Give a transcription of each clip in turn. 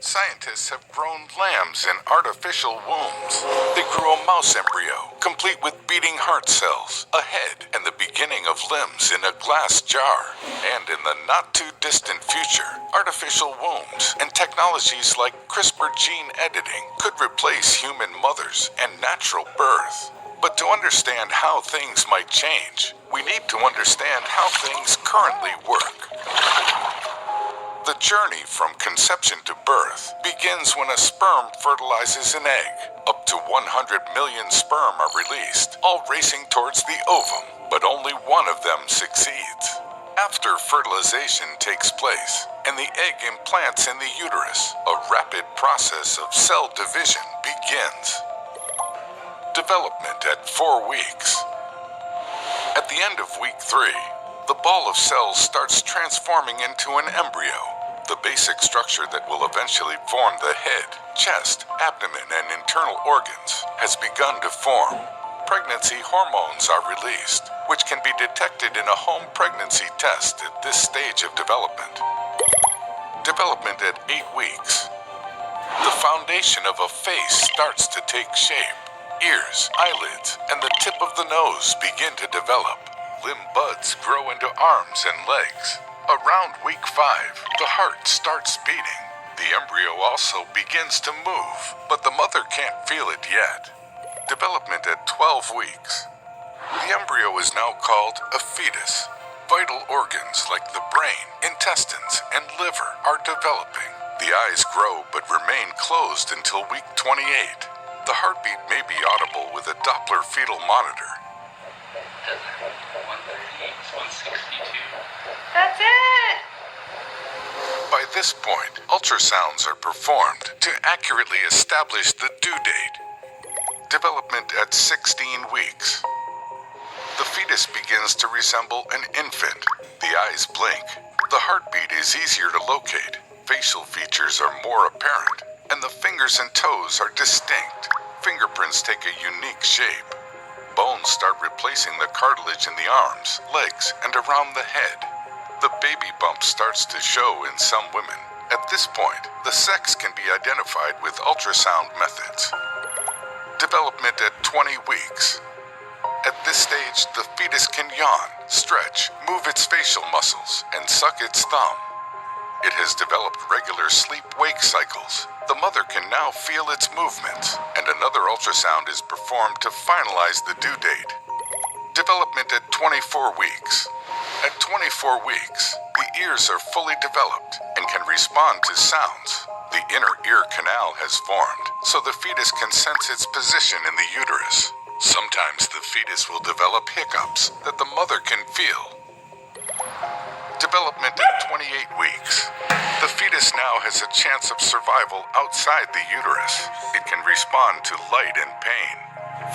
scientists have grown lambs in artificial wombs. They grew a mouse embryo, complete with beating heart cells, a head, and the beginning of limbs in a glass jar. And in the not-too-distant future, artificial wombs and technologies like CRISPR gene editing could replace human mothers and natural birth. But to understand how things might change, we need to understand how things currently work. The journey from conception to birth begins when a sperm fertilizes an egg. Up to 100 million sperm are released, all racing towards the ovum, but only one of them succeeds. After fertilization takes place and the egg implants in the uterus, a rapid process of cell division begins. Development at 4 weeks. At the end of week 3, the ball of cells starts transforming into an embryo, the basic structure that will eventually form the head, chest, abdomen, and internal organs has begun to form. Pregnancy hormones are released, which can be detected in a home pregnancy test at this stage of development. Development at 8 weeks. The foundation of a face starts to take shape. Ears, eyelids, and the tip of the nose begin to develop. Limb buds grow into arms and legs. Around week 5, the heart starts beating. The embryo also begins to move, but the mother can't feel it yet. Development at 12 weeks. The embryo is now called a fetus. Vital organs like the brain, intestines, and liver are developing. The eyes grow but remain closed until week 28. The heartbeat may be audible with a Doppler fetal monitor. 138, 162. That's it! By this point, ultrasounds are performed to accurately establish the due date. Development at 16 weeks. The fetus begins to resemble an infant. The eyes blink. The heartbeat is easier to locate. Facial features are more apparent, and the fingers and toes are distinct. Fingerprints take a unique shape. Bones start replacing the cartilage in the arms, legs, and around the head. The baby bump starts to show in some women. At this point, the sex can be identified with ultrasound methods. Development at 20 weeks. At this stage, the fetus can yawn, stretch, move its facial muscles, and suck its thumb. It has developed regular sleep-wake cycles. The mother can now feel its movements, and another ultrasound is performed to finalize the due date. Development at 24 weeks. At 24 weeks, the ears are fully developed and can respond to sounds. The inner ear canal has formed, so the fetus can sense its position in the uterus. Sometimes the fetus will develop hiccups that the mother can feel. Development at 28 weeks. The fetus now has a chance of survival outside the uterus. It can respond to light and pain.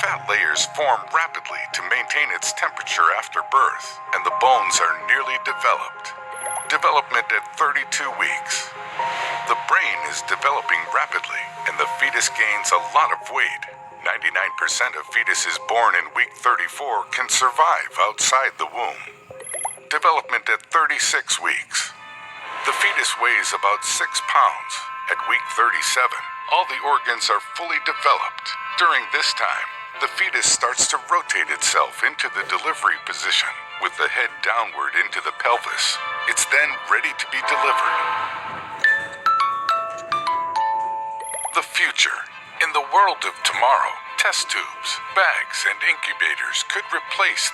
Fat layers form rapidly to maintain its temperature after birth, and the bones are nearly developed. Development at 32 weeks. The brain is developing rapidly, and the fetus gains a lot of weight. 99% of fetuses born in week 34 can survive outside the womb. Development at 36 weeks. The fetus weighs about 6 pounds. At week 37, all the organs are fully developed. During this time, the fetus starts to rotate itself into the delivery position, with the head downward into the pelvis. It's then ready to be delivered. The future. In the world of tomorrow, test tubes, bags, and incubators could replace the